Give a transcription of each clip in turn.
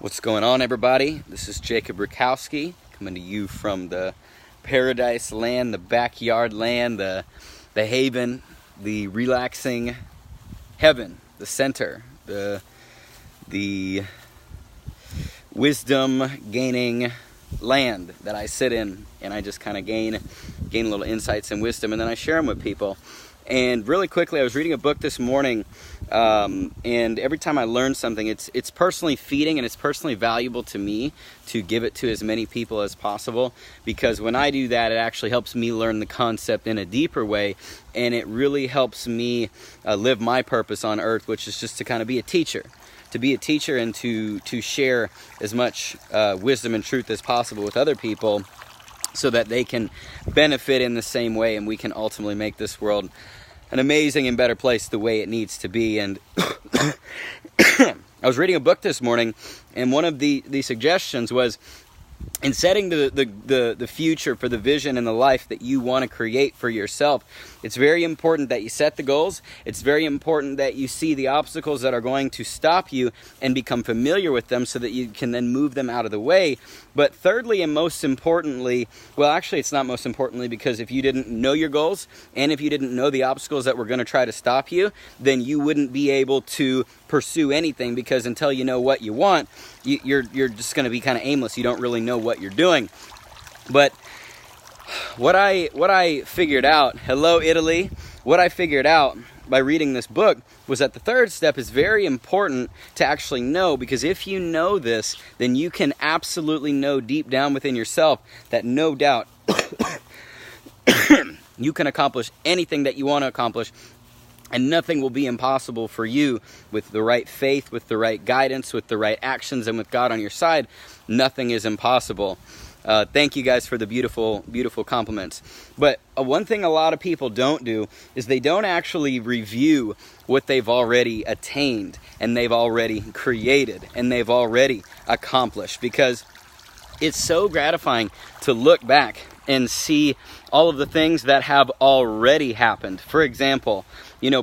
What's going on, everybody? This is Jacob Rakowski coming to you from the paradise land, the backyard land, the haven, the relaxing heaven, the center, the wisdom gaining land that I sit in, and I just kind of gain little insights and wisdom, and then I share them with people. And really quickly, I was reading a book this morning, and every time I learn something, it's personally feeding and it's personally valuable to me to give it to as many people as possible, because when I do that, it actually helps me learn the concept in a deeper way, and it really helps me live my purpose on earth, which is just to kind of be a teacher. To be a teacher and to share as much wisdom and truth as possible with other people, so that they can benefit in the same way, and we can ultimately make this world an amazing and better place the way it needs to be. And I was reading a book this morning, and one of the suggestions was, in setting the future for the vision and the life that you want to create for yourself, it's very important that you set the goals. It's very important that you see the obstacles that are going to stop you and become familiar with them so that you can then move them out of the way. But thirdly, and most importantly, well, actually it's not most importantly, because if you didn't know your goals and if you didn't know the obstacles that were going to try to stop you, then you wouldn't be able to pursue anything, because until you know what you want, you're just going to be kind of aimless. You don't really know what you're doing. But what I figured out, hello Italy, what I figured out by reading this book was that the third step is very important to actually know, because if you know this, then you can absolutely know deep down within yourself that no doubt you can accomplish anything that you want to accomplish, and nothing will be impossible for you with the right faith, with the right guidance, with the right actions, and with God on your side. Nothing is impossible. Thank you guys for the beautiful, beautiful compliments. But one thing a lot of people don't do is they don't actually review what they've already attained, and they've already created, and they've already accomplished, because it's so gratifying to look back and see all of the things that have already happened. For example,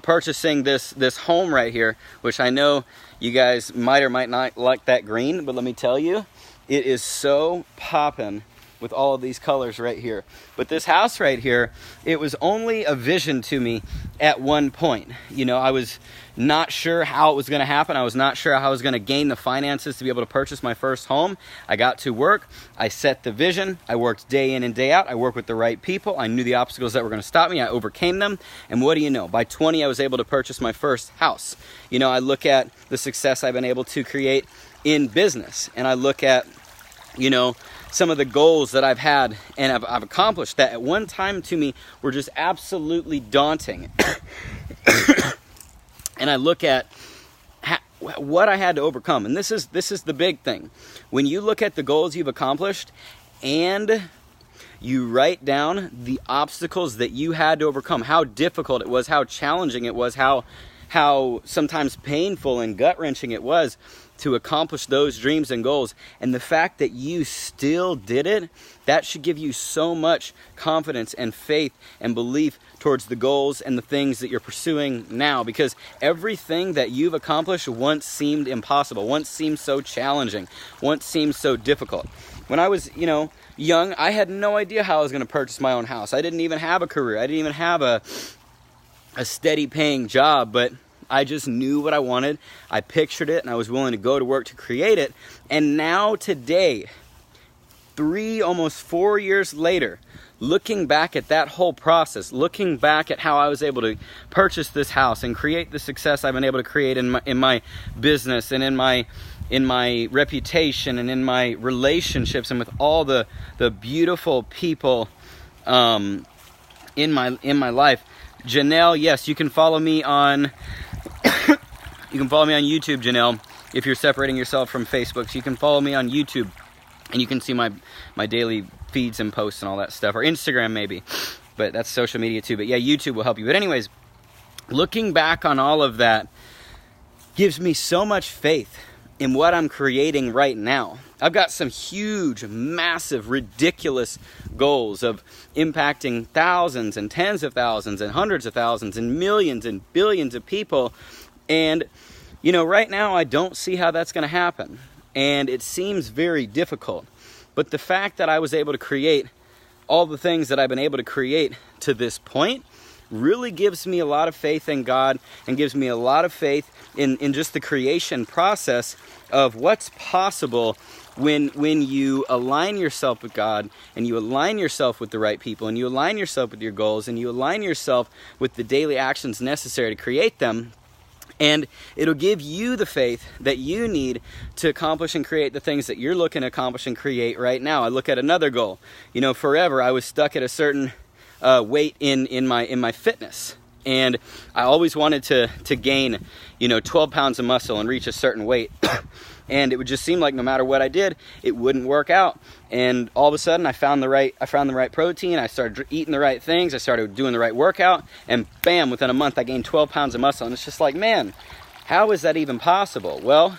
purchasing this home right here, which I know you guys might or might not like that green, but let me tell you, it is so poppin' with all of these colors right here. But this house right here, it was only a vision to me at one point. I was not sure how it was going to happen. I was not sure how I was going to gain the finances to be able to purchase my first home. I got to work. I set the vision. I worked day in and day out. I worked with the right people. I knew the obstacles that were going to stop me. I overcame them. And what do you know? By 20, I was able to purchase my first house. I look at the success I've been able to create in business, and I look at some of the goals that I've had and I've accomplished that at one time to me were just absolutely daunting. And I look at what I had to overcome. And this is the big thing. When you look at the goals you've accomplished and you write down the obstacles that you had to overcome, how difficult it was, how challenging it was, how sometimes painful and gut-wrenching it was to accomplish those dreams and goals, and the fact that you still did it, that should give you so much confidence and faith and belief towards the goals and the things that you're pursuing now, because everything that you've accomplished once seemed impossible, once seemed so challenging, once seemed so difficult. When I was, young, I had no idea how I was going to purchase my own house. I didn't even have a career. I didn't even have a steady paying job, but I just knew what I wanted. I pictured it, and I was willing to go to work to create it. And now today, 3, almost 4 years later, looking back at that whole process, looking back at how I was able to purchase this house and create the success I've been able to create in my business and in my reputation and in my relationships and with all the beautiful people in my life. Janelle, yes, you can follow me on YouTube, Janelle, if you're separating yourself from Facebook. So you can follow me on YouTube, and you can see my daily feeds and posts and all that stuff, or Instagram maybe, but that's social media too. But yeah, YouTube will help you. But anyways, looking back on all of that gives me so much faith in what I'm creating right now. I've got some huge, massive, ridiculous goals of impacting thousands and tens of thousands and hundreds of thousands and millions and billions of people. And, right now I don't see how that's going to happen. and it seems very difficult. But the fact that I was able to create all the things that I've been able to create to this point really gives me a lot of faith in God, and gives me a lot of faith in just the creation process of what's possible when you align yourself with God, and you align yourself with the right people, and you align yourself with your goals, and you align yourself with the daily actions necessary to create them. And it'll give you the faith that you need to accomplish and create the things that you're looking to accomplish and create right now. I look at another goal. You know, forever I was stuck at a certain weight in my fitness, and I always wanted to gain, 12 pounds of muscle and reach a certain weight. And it would just seem like no matter what I did, it wouldn't work out. And all of a sudden, I found the right protein. I started eating the right things. I started doing the right workout, and bam! Within a month, I gained 12 pounds of muscle. And it's just like, man, how is that even possible? Well,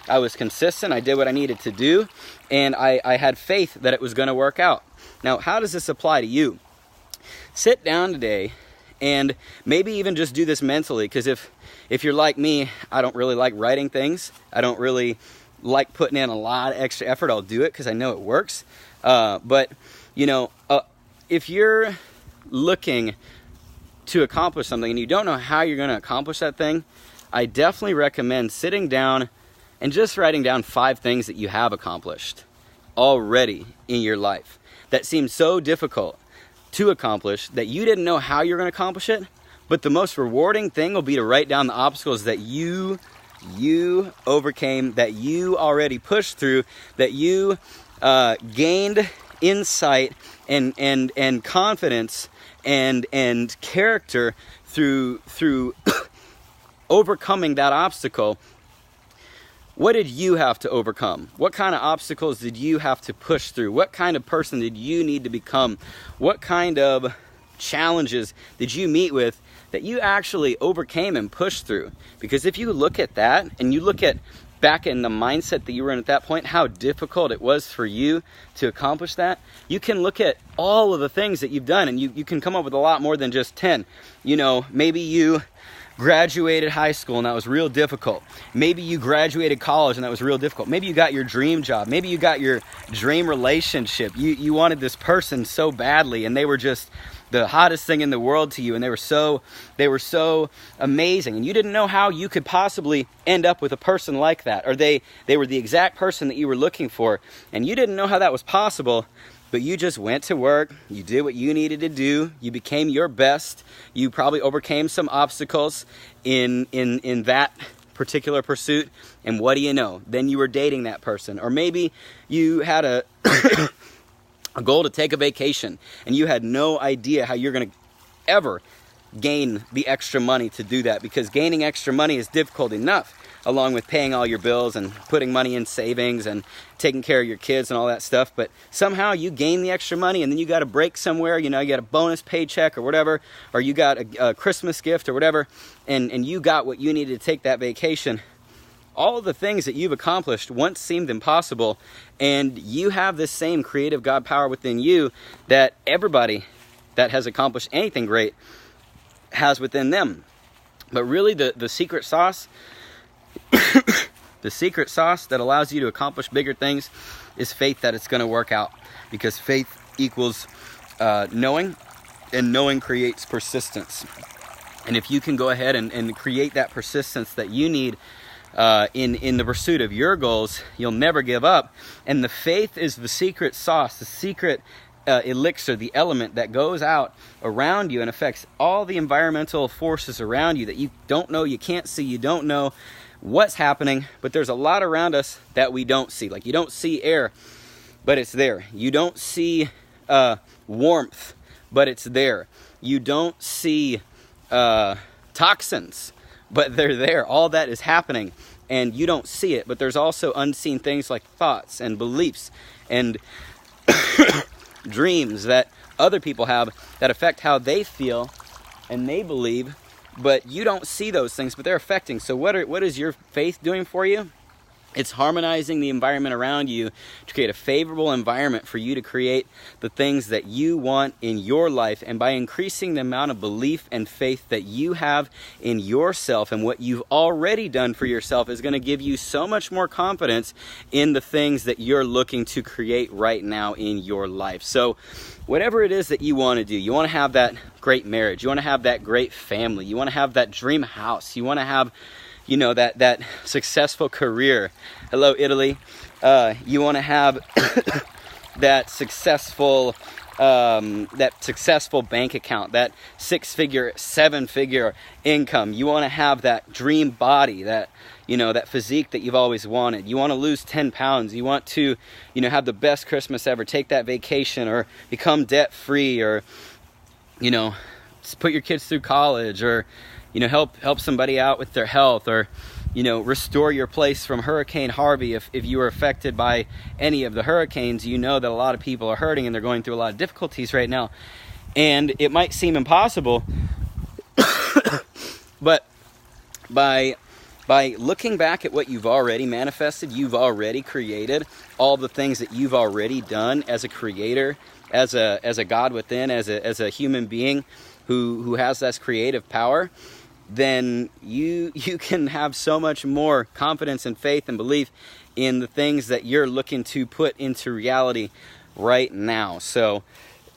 I was consistent. I did what I needed to do, and I had faith that it was going to work out. Now, how does this apply to you? Sit down today, and maybe even just do this mentally, because if you're like me, I don't really like writing things. I don't really like putting in a lot of extra effort. I'll do it because I know it works. But if you're looking to accomplish something and you don't know how you're going to accomplish that thing, I definitely recommend sitting down and just writing down 5 things that you have accomplished already in your life that seem so difficult to accomplish that you didn't know how you're going to accomplish it. But the most rewarding thing will be to write down the obstacles that you overcame, that you already pushed through, that you gained insight and confidence and character through overcoming that obstacle. What did you have to overcome? What kind of obstacles did you have to push through? What kind of person did you need to become? What kind of challenges did you meet with that you actually overcame and pushed through? Because if you look at that, and you look at back in the mindset that you were in at that point, how difficult it was for you to accomplish that, you can look at all of the things that you've done, and you can come up with a lot more than just 10. Maybe you graduated high school and that was real difficult. Maybe you graduated college and that was real difficult. Maybe you got your dream job. Maybe you got your dream relationship. You wanted this person so badly, and they were just the hottest thing in the world to you, and they were so amazing, and you didn't know how you could possibly end up with a person like that, or they were the exact person that you were looking for, and you didn't know how that was possible. But you just went to work, you did what you needed to do, you became your best, you probably overcame some obstacles in that particular pursuit, and what do you know? Then you were dating that person. Or maybe you had a goal to take a vacation, and you had no idea how you're going to ever gain the extra money to do that, because gaining extra money is difficult enough, along with paying all your bills and putting money in savings and taking care of your kids and all that stuff. But somehow you gain the extra money, and then you got a break somewhere, you got a bonus paycheck or whatever, or you got a Christmas gift or whatever, and you got what you needed to take that vacation. All of the things that you've accomplished once seemed impossible, and you have this same creative God power within you that everybody that has accomplished anything great has within them. But really the secret sauce the secret sauce that allows you to accomplish bigger things is faith that it's going to work out, because faith equals knowing, and knowing creates persistence. And if you can go ahead and create that persistence that you need in the pursuit of your goals, you'll never give up. And the faith is the secret sauce, the secret elixir, the element that goes out around you and affects all the environmental forces around you that you don't know, you can't see, you don't know what's happening, but there's a lot around us that we don't see. Like, you don't see air, but it's there. You don't see warmth, but it's there. You don't see toxins, but they're there. All that is happening, and you don't see it, but there's also unseen things like thoughts and beliefs and dreams that other people have that affect how they feel and they believe, but you don't see those things, but they're affecting. So what is your faith doing for you? It's harmonizing the environment around you to create a favorable environment for you to create the things that you want in your life. And by increasing the amount of belief and faith that you have in yourself and what you've already done for yourself is going to give you so much more confidence in the things that you're looking to create right now in your life. So whatever it is that you want to do, you want to have that great marriage, you want to have that great family, you want to have that dream house, you want to have that successful career. Hello, Italy. You want to have that successful bank account, that 6-figure, 7-figure income. You want to have that dream body, that physique that you've always wanted. You want to lose 10 pounds. You want to, have the best Christmas ever, take that vacation, or become debt free, or, put your kids through college, or, help somebody out with their health, or, restore your place from Hurricane Harvey. If you were affected by any of the hurricanes, you know that a lot of people are hurting and they're going through a lot of difficulties right now. And it might seem impossible, but by looking back at what you've already manifested, you've already created, all the things that you've already done as a creator, as a God within, as a human being who has this creative power, then you can have so much more confidence and faith and belief in the things that you're looking to put into reality right now. So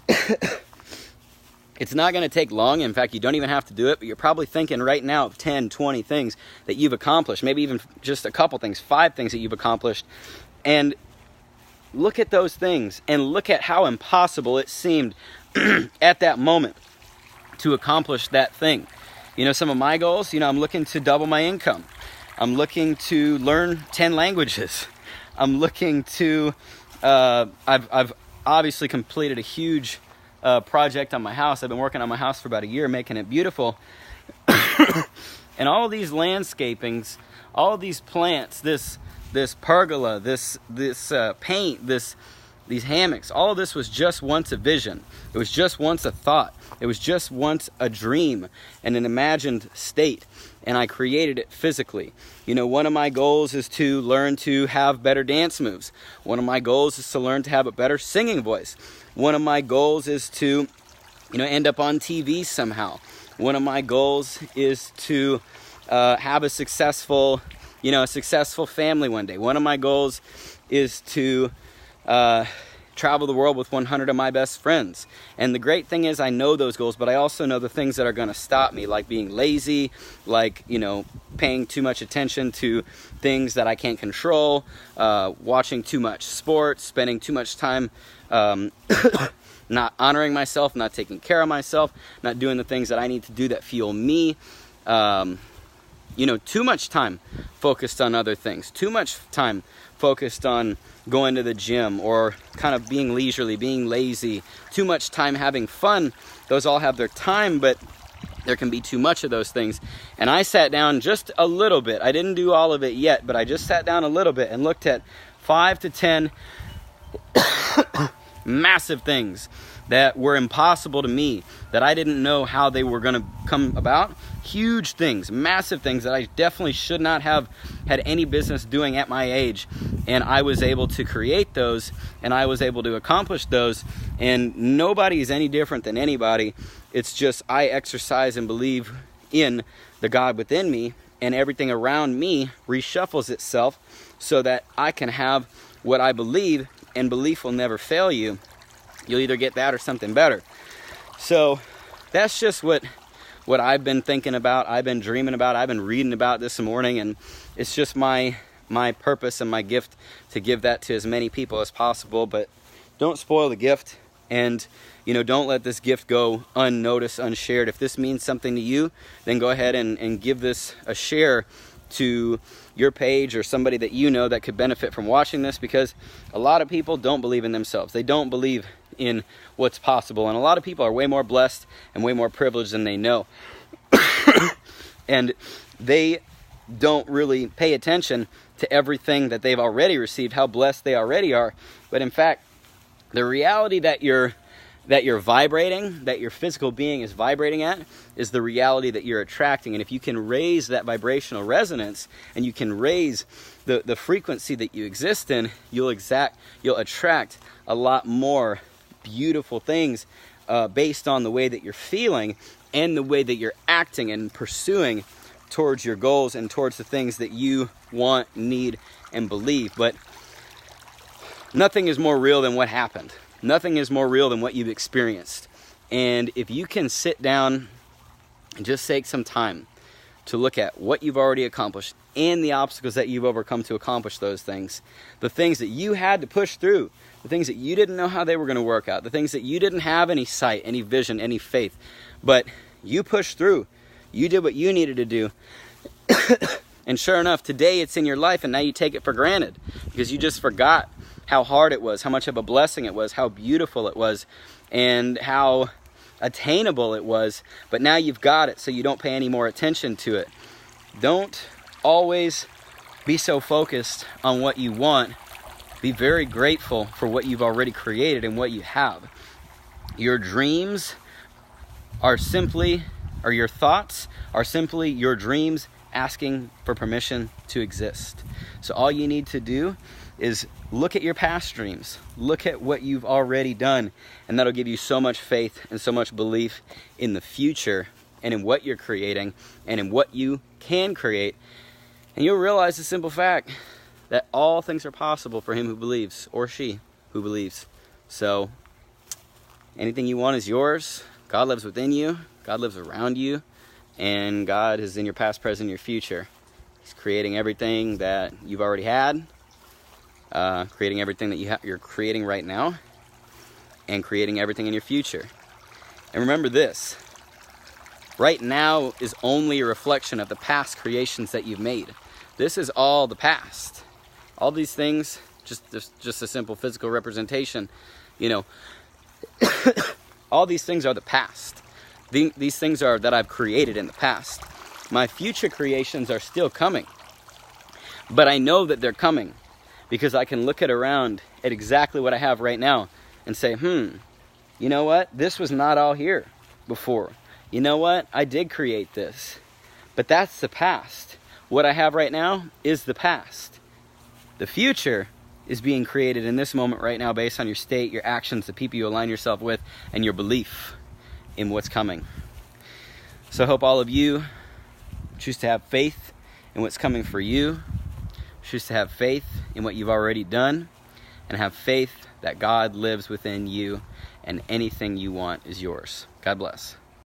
it's not going to take long. In fact, you don't even have to do it, but you're probably thinking right now of 10, 20 things that you've accomplished, maybe even just a couple things, 5 things that you've accomplished. And look at those things and look at how impossible it seemed at that moment to accomplish that thing. Some of my goals, I'm looking to double my income. I'm looking to learn 10 languages. I'm looking to, I've obviously completed a huge project on my house. I've been working on my house for about a year, making it beautiful. And all of these landscapings, all of these plants, this pergola, this paint, these hammocks, all of this was just once a vision. It was just once a thought. It was just once a dream and an imagined state, and I created it physically. One of my goals is to learn to have better dance moves. One of my goals is to learn to have a better singing voice. One of my goals is to, end up on TV somehow. One of my goals is to have a successful family one day. One of my goals is to travel the world with 100 of my best friends. And the great thing is I know those goals, but I also know the things that are going to stop me, like being lazy, like, paying too much attention to things that I can't control, watching too much sports, spending too much time not honoring myself, not taking care of myself, not doing the things that I need to do that fuel me. Too much time focused on other things, too much time focused on going to the gym, or kind of being leisurely, being lazy, too much time having fun. Those all have their time, but there can be too much of those things. And I sat down just a little bit. I didn't do all of it yet, but I just sat down a little bit and looked at 5 to 10 massive things that were impossible to me, that I didn't know how they were going to come about. Huge things, massive things that I definitely should not have had any business doing at my age. And I was able to create those, and I was able to accomplish those. And nobody is any different than anybody. It's just I exercise and believe in the God within me, and everything around me reshuffles itself so that I can have what I believe, and belief will never fail you. You'll either get that or something better. So that's just what I've been thinking about, I've been dreaming about, I've been reading about this morning, and it's just my purpose and my gift to give that to as many people as possible. But don't spoil the gift, and don't let this gift go unnoticed, unshared. If this means something to you, then go ahead and give this a share to your page or somebody that you know that could benefit from watching this, because a lot of people don't believe in themselves. They don't believe in what's possible, and a lot of people are way more blessed and way more privileged than they know. And they don't really pay attention to everything that they've already received, how blessed they already are. But in fact, the reality that you're vibrating, that your physical being is vibrating at, is the reality that you're attracting. And if you can raise that vibrational resonance, and you can raise the frequency that you exist in, you'll attract a lot more beautiful things based on the way that you're feeling and the way that you're acting and pursuing towards your goals and towards the things that you want, need, and believe. But nothing is more real than what happened. Nothing is more real than what you've experienced. And if you can sit down and just take some time to look at what you've already accomplished and the obstacles that you've overcome to accomplish those things, the things that you had to push through, the things that you didn't know how they were going to work out, the things that you didn't have any sight, any vision, any faith, but you pushed through. You did what you needed to do. And sure enough, today it's in your life, and now you take it for granted because you just forgot how hard it was, how much of a blessing it was, how beautiful it was, and how attainable it was. But now you've got it, so you don't pay any more attention to it. Don't always be so focused on what you want. Be very grateful for what you've already created and what you have. Your dreams are simply, or your thoughts are simply your dreams asking for permission to exist. So all you need to do is look at your past dreams, look at what you've already done, and that'll give you so much faith and so much belief in the future and in what you're creating and in what you can create. And you'll realize the simple fact that all things are possible for him who believes, or she who believes. So anything you want is yours. God lives within you. God lives around you. And God is in your past, present, and your future. He's creating everything that you've already had, creating everything that you're creating right now, and creating everything in your future. And remember this, right now is only a reflection of the past creations that you've made. This is all the past. All these things, just a simple physical representation, all these things are the past. These things are that I've created in the past. My future creations are still coming. But I know that they're coming because I can look around at exactly what I have right now and say, you know what? This was not all here before. You know what? I did create this. But that's the past. What I have right now is the past. The future is being created in this moment right now based on your state, your actions, the people you align yourself with, and your belief in what's coming. So I hope all of you choose to have faith in what's coming for you, choose to have faith in what you've already done, and have faith that God lives within you and anything you want is yours. God bless.